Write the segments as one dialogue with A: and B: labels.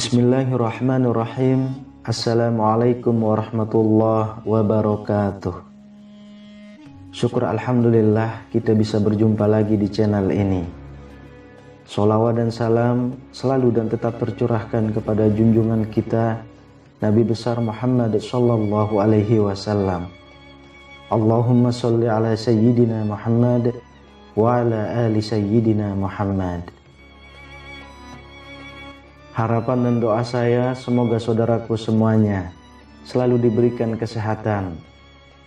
A: Bismillahirrahmanirrahim. Assalamualaikum warahmatullahi wabarakatuh. Syukur alhamdulillah kita bisa berjumpa lagi di channel ini. Sholawat dan salam selalu dan tetap tercurahkan kepada junjungan kita Nabi besar Muhammad sallallahu alaihi wasallam. Allahumma sholli ala sayyidina Muhammad wa ala ali sayyidina Muhammad. Harapan dan doa saya semoga saudaraku semuanya selalu diberikan kesehatan,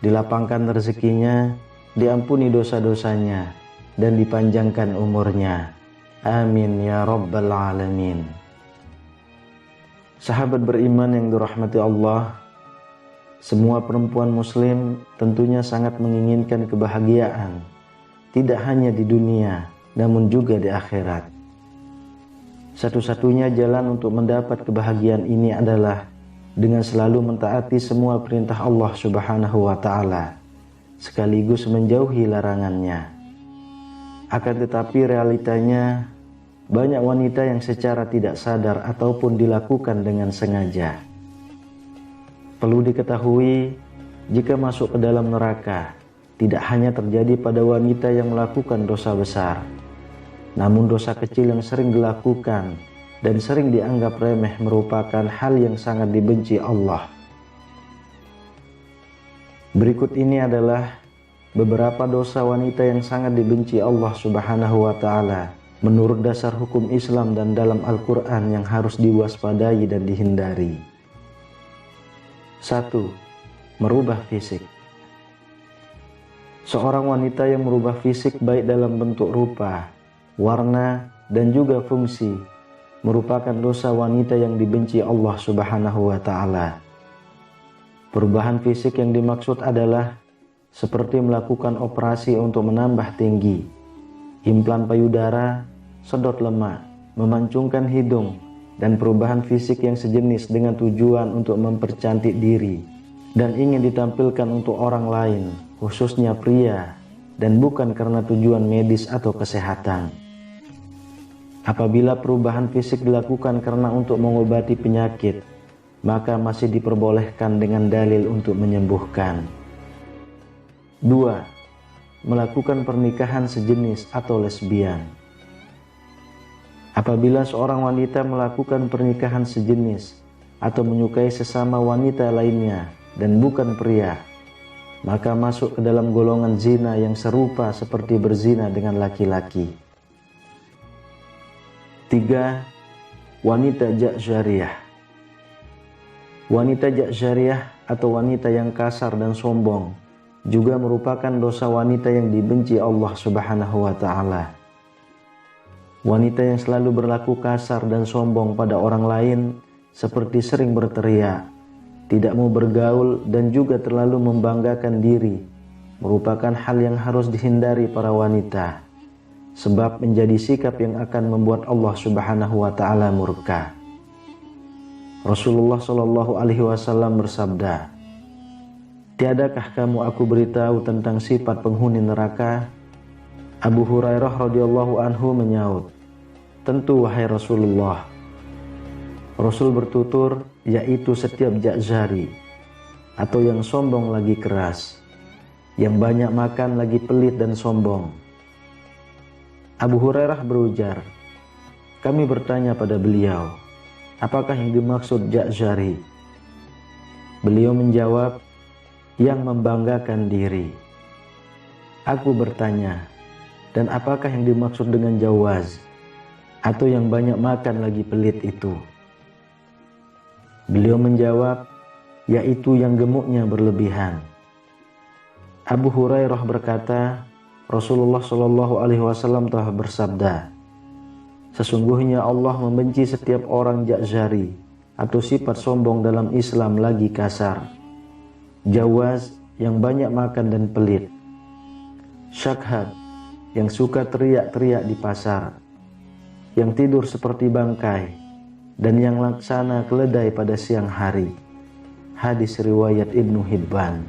A: dilapangkan rezekinya, diampuni dosa-dosanya, dan dipanjangkan umurnya. Amin ya rabbal alamin. Sahabat beriman yang dirahmati Allah, semua perempuan muslim tentunya sangat menginginkan kebahagiaan, tidak hanya di dunia, namun juga di akhirat. Satu-satunya jalan untuk mendapat kebahagiaan ini adalah dengan selalu mentaati semua perintah Allah Subhanahu wa Ta'ala, sekaligus menjauhi larangannya. Akan tetapi realitanya, banyak wanita yang secara tidak sadar ataupun dilakukan dengan sengaja. Perlu diketahui, jika masuk ke dalam neraka, tidak hanya terjadi pada wanita yang melakukan dosa besar, namun dosa kecil yang sering dilakukan dan sering dianggap remeh merupakan hal yang sangat dibenci Allah. Berikut ini adalah beberapa dosa wanita yang sangat dibenci Allah Subhanahu wa Ta'ala menurut dasar hukum Islam dan dalam Al-Quran yang harus diwaspadai dan dihindari. 1. Merubah fisik. Seorang wanita yang merubah fisik baik dalam bentuk rupa, warna, dan juga fungsi merupakan dosa wanita yang dibenci Allah Subhanahu wa Ta'ala. Perubahan fisik yang dimaksud adalah seperti melakukan operasi untuk menambah tinggi, implan payudara, sedot lemak, memancungkan hidung, dan perubahan fisik yang sejenis dengan tujuan untuk mempercantik diri dan ingin ditampilkan untuk orang lain, khususnya pria, dan bukan karena tujuan medis atau kesehatan. Apabila perubahan fisik dilakukan karena untuk mengobati penyakit, maka masih diperbolehkan dengan dalil untuk menyembuhkan. 2. Melakukan pernikahan sejenis atau lesbian. Apabila seorang wanita melakukan pernikahan sejenis atau menyukai sesama wanita lainnya dan bukan pria, maka masuk ke dalam golongan zina yang serupa seperti berzina dengan laki-laki. 3. Wanita jaksyariyah. Wanita jaksyariyah atau wanita yang kasar dan sombong juga merupakan dosa wanita yang dibenci Allah Subhanahu wa Ta'ala. Wanita yang selalu berlaku kasar dan sombong pada orang lain, seperti sering berteriak, tidak mau bergaul, dan juga terlalu membanggakan diri, merupakan hal yang harus dihindari para wanita, sebab menjadi sikap yang akan membuat Allah Subhanahu wa Ta'ala murka. Rasulullah Shallallahu alaihi wasallam bersabda, "Tiadakah kamu aku beritahu tentang sifat penghuni neraka?" Abu Hurairah radhiyallahu anhu menyaut, "Tentu wahai Rasulullah." Rasul bertutur, yaitu setiap jakzari atau yang sombong lagi keras, yang banyak makan lagi pelit dan sombong. Abu Hurairah berujar, kami bertanya pada beliau, apakah yang dimaksud jakzari? Beliau menjawab, yang membanggakan diri. Aku bertanya, dan apakah yang dimaksud dengan jawaz, atau yang banyak makan lagi pelit itu? Beliau menjawab, yaitu yang gemuknya berlebihan. Abu Hurairah berkata, Rasulullah Shallallahu alaihi wasallam telah bersabda, sesungguhnya Allah membenci setiap orang jakzari atau sifat sombong dalam Islam lagi kasar, jawaz yang banyak makan dan pelit, syakhad yang suka teriak-teriak di pasar, yang tidur seperti bangkai, dan yang laksana keledai pada siang hari. Hadis riwayat Ibnu Hibban.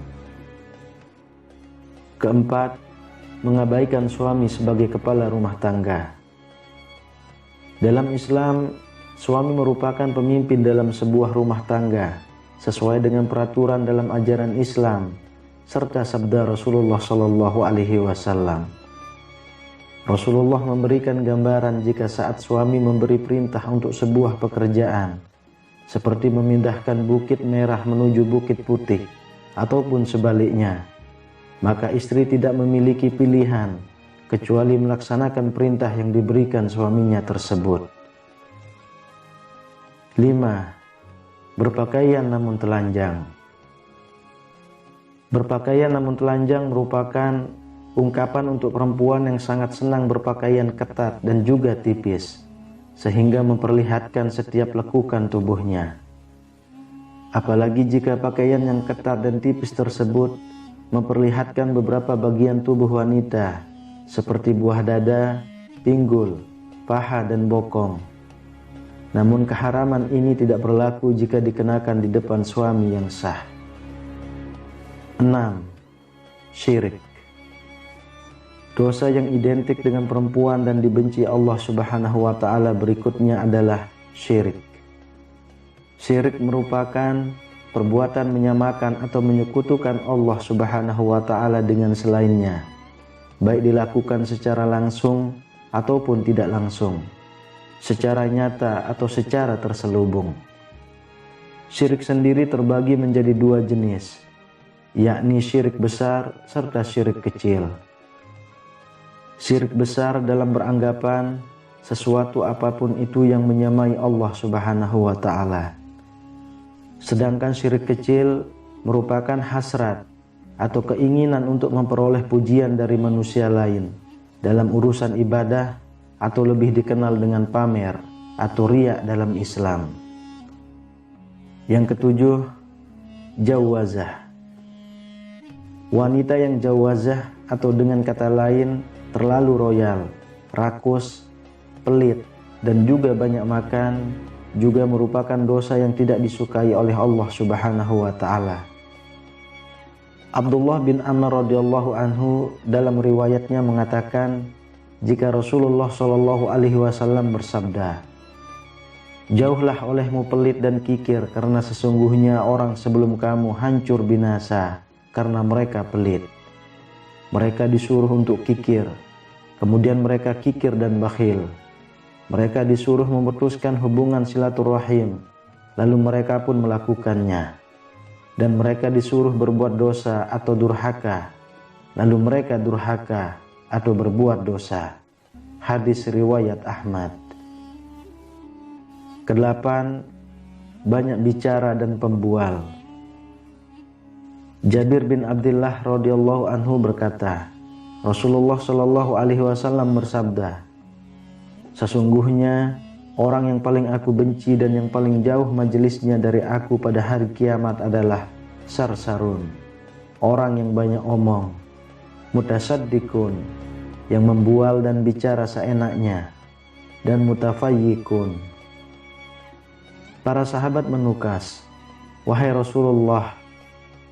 A: Keempat, mengabaikan suami sebagai kepala rumah tangga. Dalam Islam, Suami merupakan pemimpin dalam sebuah rumah tangga sesuai dengan peraturan dalam ajaran Islam serta sabda Rasulullah Shallallahu Alaihi Wasallam. Rasulullah memberikan gambaran jika saat suami memberi perintah untuk sebuah pekerjaan, seperti memindahkan bukit merah menuju bukit putih, ataupun sebaliknya, maka istri tidak memiliki pilihan kecuali melaksanakan perintah yang diberikan suaminya tersebut. 5. Berpakaian namun telanjang. Berpakaian namun telanjang merupakan ungkapan untuk perempuan yang sangat senang berpakaian ketat dan juga tipis, sehingga memperlihatkan setiap lekukan tubuhnya. Apalagi jika pakaian yang ketat dan tipis tersebut memperlihatkan beberapa bagian tubuh wanita, seperti buah dada, pinggul, paha, dan bokong. Namun keharaman ini tidak berlaku jika dikenakan di depan suami yang sah. 6. Syirik. Dosa yang identik dengan perempuan dan dibenci Allah Subhanahu wa Ta'ala berikutnya adalah syirik. Syirik merupakan perbuatan menyamakan atau menyekutukan Allah Subhanahu wa Ta'ala dengan selainnya, baik dilakukan secara langsung ataupun tidak langsung, secara nyata atau secara terselubung. Syirik sendiri terbagi menjadi dua jenis, yakni syirik besar serta syirik kecil. Syirik besar dalam beranggapan sesuatu apapun itu yang menyamai Allah Subhanahu wa Ta'ala. Sedangkan syirik kecil merupakan hasrat atau keinginan untuk memperoleh pujian dari manusia lain dalam urusan ibadah, atau lebih dikenal dengan pamer atau riya dalam Islam. Yang ketujuh, jawazah. Wanita yang jawazah atau dengan kata lain terlalu royal, rakus, pelit, dan juga banyak makan juga merupakan dosa yang tidak disukai oleh Allah Subhanahu wa Ta'ala. Abdullah bin Amr radhiyallahu anhu dalam riwayatnya mengatakan, jika Rasulullah Shallallahu Alaihi Wasallam bersabda, "Jauhlah olehmu pelit dan kikir, karena sesungguhnya orang sebelum kamu hancur binasa karena mereka pelit. Mereka disuruh untuk kikir, kemudian mereka kikir dan bakhil. Mereka disuruh memutuskan hubungan silaturahim, lalu mereka pun melakukannya. Dan mereka disuruh berbuat dosa atau durhaka, lalu mereka durhaka atau berbuat dosa." Hadis riwayat Ahmad. Kedelapan, banyak bicara dan pembual. Jabir bin Abdullah radhiyallahu anhu berkata, Rasulullah Shallallahu Alaihi Wasallam bersabda, "Sesungguhnya orang yang paling aku benci dan yang paling jauh majelisnya dari aku pada hari kiamat adalah sarsarun, orang yang banyak omong, mutasaddikun, yang membual dan bicara seenaknya, dan mutafayyikun." Para sahabat menukas, "Wahai Rasulullah,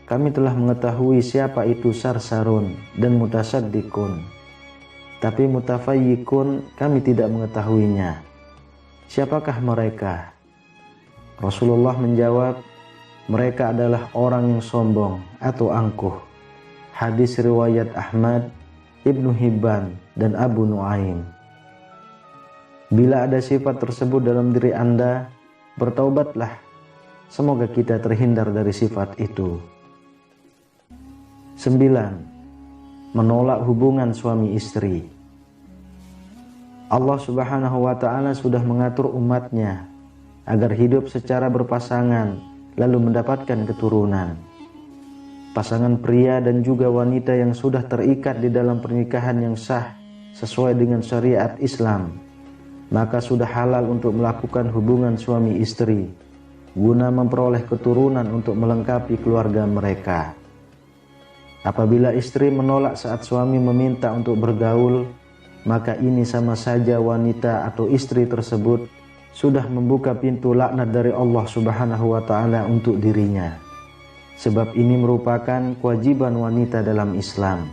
A: kami telah mengetahui siapa itu sarsarun dan mutasaddikun, tapi mutafayyikun kami tidak mengetahuinya. Siapakah mereka?" Rasulullah menjawab, "Mereka adalah orang yang sombong atau angkuh." Hadis riwayat Ahmad, Ibnu Hibban, dan Abu Nuaim. Bila ada sifat tersebut dalam diri Anda, bertaubatlah. Semoga kita terhindar dari sifat itu. 9. Menolak hubungan suami istri. Allah Subhanahu wa Ta'ala sudah mengatur umatnya agar hidup secara berpasangan lalu mendapatkan keturunan. Pasangan pria dan juga wanita yang sudah terikat di dalam pernikahan yang sah sesuai dengan syariat Islam, maka sudah halal untuk melakukan hubungan suami istri guna memperoleh keturunan untuk melengkapi keluarga mereka. Apabila istri menolak saat suami meminta untuk bergaul, maka ini sama saja wanita atau istri tersebut sudah membuka pintu laknat dari Allah Subhanahu wa Ta'ala untuk dirinya. Sebab ini merupakan kewajiban wanita dalam Islam,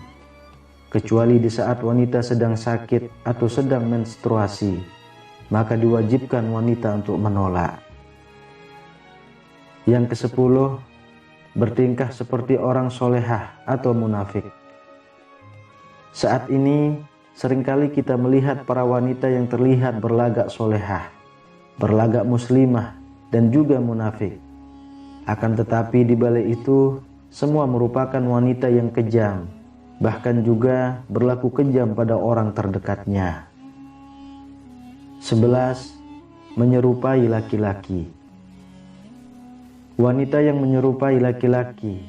A: kecuali di saat wanita sedang sakit atau sedang menstruasi, maka diwajibkan wanita untuk menolak. Yang ke-10, bertingkah seperti orang solehah atau munafik. Saat ini seringkali kita melihat para wanita yang terlihat berlagak solehah, berlagak muslimah, dan juga munafik. Akan tetapi di balik itu semua merupakan wanita yang kejam, bahkan juga berlaku kejam pada orang terdekatnya. 11. Menyerupai laki-laki. Wanita yang menyerupai laki-laki,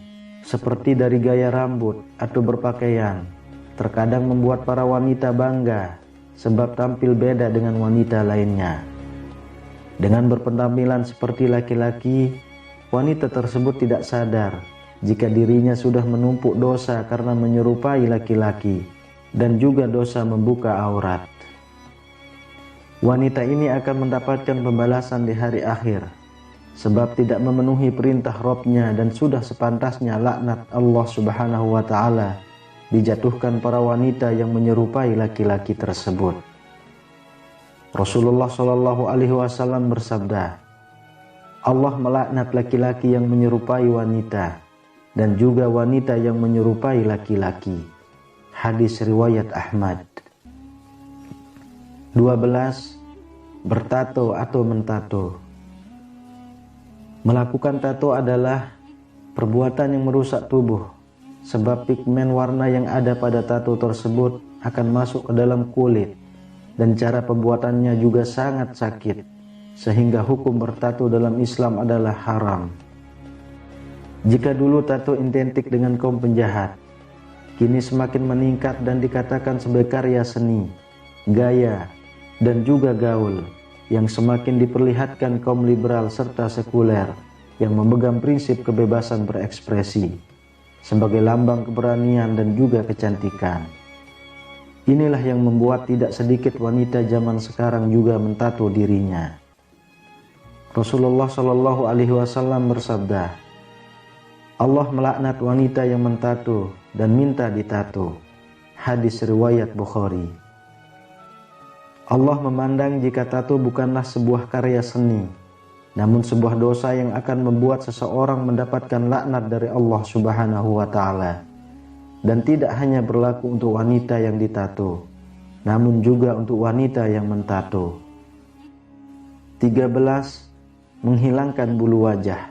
A: seperti dari gaya rambut atau berpakaian, terkadang membuat para wanita bangga sebab tampil beda dengan wanita lainnya. Dengan berpenampilan seperti laki-laki, wanita tersebut tidak sadar jika dirinya sudah menumpuk dosa karena menyerupai laki-laki dan juga dosa membuka aurat. Wanita ini akan mendapatkan pembalasan di hari akhir sebab tidak memenuhi perintah Rabb-Nya, dan sudah sepantasnya laknat Allah Subhanahu wa taala dijatuhkan para wanita yang menyerupai laki-laki tersebut. Rasulullah Shallallahu alaihi wasallam bersabda, Allah melaknat laki-laki yang menyerupai wanita dan juga wanita yang menyerupai laki-laki. Hadis riwayat Ahmad. 12. Bertato atau mentato. Melakukan tato adalah perbuatan yang merusak tubuh, sebab pigmen warna yang ada pada tato tersebut akan masuk ke dalam kulit, dan cara pembuatannya juga sangat sakit, sehingga hukum bertato dalam Islam adalah haram. Jika dulu tato identik dengan kaum penjahat, kini semakin meningkat dan dikatakan sebagai karya seni, gaya, dan juga gaul yang semakin diperlihatkan kaum liberal serta sekuler yang memegang prinsip kebebasan berekspresi sebagai lambang keberanian dan juga kecantikan. Inilah yang membuat tidak sedikit wanita zaman sekarang juga mentato dirinya. Rasulullah Shallallahu alaihi wasallam bersabda, Allah melaknat wanita yang mentato dan minta ditato. Hadis riwayat Bukhari. Allah memandang jika tato bukanlah sebuah karya seni, namun sebuah dosa yang akan membuat seseorang mendapatkan laknat dari Allah Subhanahu wa taala. Dan tidak hanya berlaku untuk wanita yang ditato, namun juga untuk wanita yang mentato. 13. Menghilangkan bulu wajah.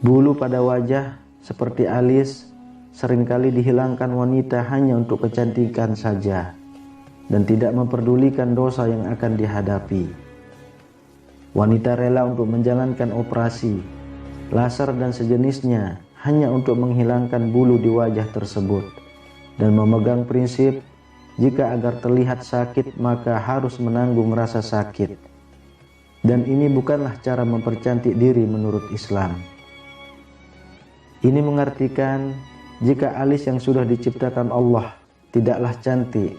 A: Bulu pada wajah seperti alis seringkali dihilangkan wanita hanya untuk kecantikan saja dan tidak memperdulikan dosa yang akan dihadapi. Wanita rela untuk menjalankan operasi, laser dan sejenisnya hanya untuk menghilangkan bulu di wajah tersebut dan memegang prinsip jika agar terlihat sakit maka harus menanggung rasa sakit. Dan ini bukanlah cara mempercantik diri menurut Islam. Ini mengartikan jika alis yang sudah diciptakan Allah tidaklah cantik,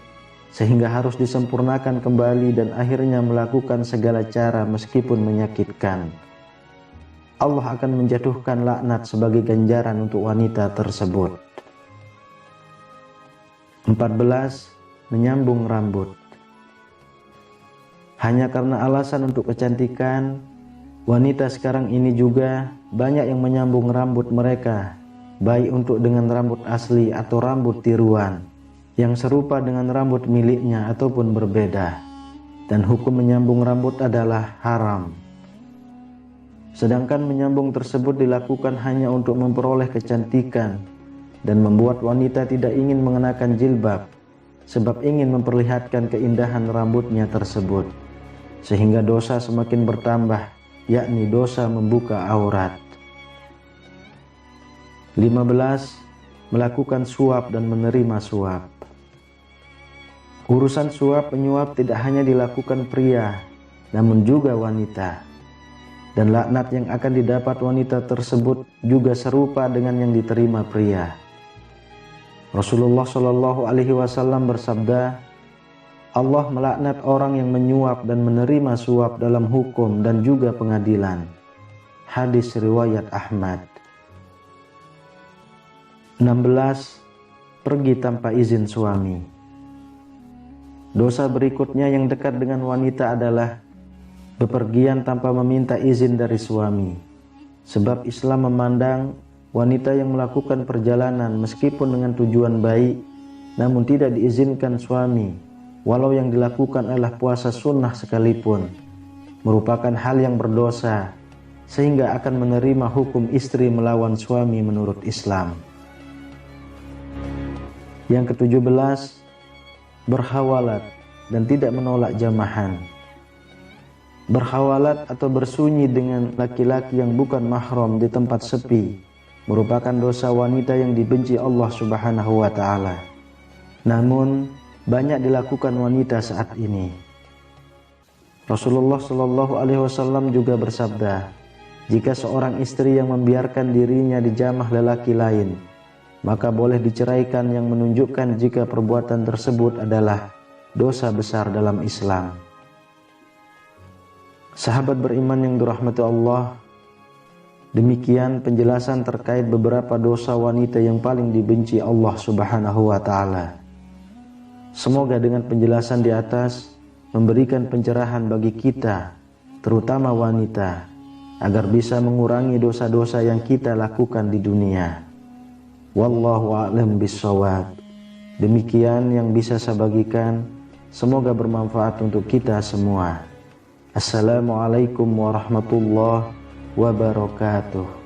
A: sehingga harus disempurnakan kembali dan akhirnya melakukan segala cara meskipun menyakitkan. Allah akan menjatuhkan laknat sebagai ganjaran untuk wanita tersebut. 14. Menyambung rambut. Hanya karena alasan untuk kecantikan, wanita sekarang ini juga banyak yang menyambung rambut mereka, baik untuk dengan rambut asli atau rambut tiruan yang serupa dengan rambut miliknya ataupun berbeda, dan hukum menyambung rambut adalah haram. Sedangkan menyambung tersebut dilakukan hanya untuk memperoleh kecantikan dan membuat wanita tidak ingin mengenakan jilbab sebab ingin memperlihatkan keindahan rambutnya tersebut, sehingga dosa semakin bertambah, yakni dosa membuka aurat. 15. Melakukan suap dan menerima suap. Urusan suap penyuap tidak hanya dilakukan pria, namun juga wanita. Dan laknat yang akan didapat wanita tersebut juga serupa dengan yang diterima pria. Rasulullah Shallallahu alaihi wasallam bersabda, Allah melaknat orang yang menyuap dan menerima suap dalam hukum dan juga pengadilan. Hadis riwayat Ahmad. 16. Pergi tanpa izin suami. Dosa berikutnya yang dekat dengan wanita adalah bepergian tanpa meminta izin dari suami. Sebab Islam memandang wanita yang melakukan perjalanan meskipun dengan tujuan baik, namun tidak diizinkan suami, walau yang dilakukan adalah puasa sunnah sekalipun, merupakan hal yang berdosa, sehingga akan menerima hukum istri melawan suami menurut Islam. Yang ke-17, berhawalat dan tidak menolak jamahan. Berhawalat atau bersunyi dengan laki-laki yang bukan mahram di tempat sepi merupakan dosa wanita yang dibenci Allah Subhanahu wa taala. Namun banyak dilakukan wanita saat ini. Rasulullah Shallallahu alaihi wasallam juga bersabda, jika seorang istri yang membiarkan dirinya dijamah lelaki lain, maka boleh diceraikan, yang menunjukkan jika perbuatan tersebut adalah dosa besar dalam Islam. Sahabat beriman yang dirahmati Allah, demikian penjelasan terkait beberapa dosa wanita yang paling dibenci Allah Subhanahu wa taala. Semoga dengan penjelasan di atas memberikan pencerahan bagi kita, terutama wanita, agar bisa mengurangi dosa-dosa yang kita lakukan di dunia. Wallahu a'lam bishawab. Demikian yang bisa saya bagikan, semoga bermanfaat untuk kita semua. Assalamualaikum warahmatullahi wabarakatuh.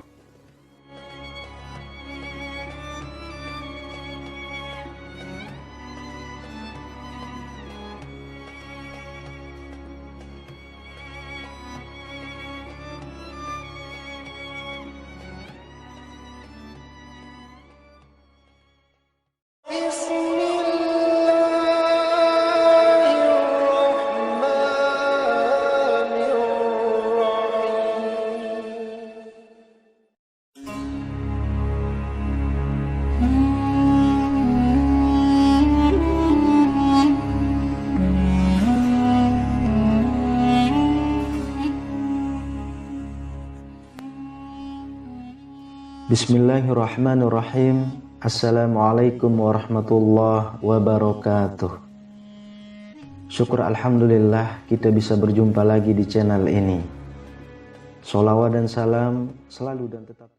A: Bismillahirrahmanirrahim. Assalamualaikum warahmatullahi wabarakatuh. Syukur alhamdulillah kita bisa berjumpa lagi di channel ini. Sholawat dan salam selalu dan tetap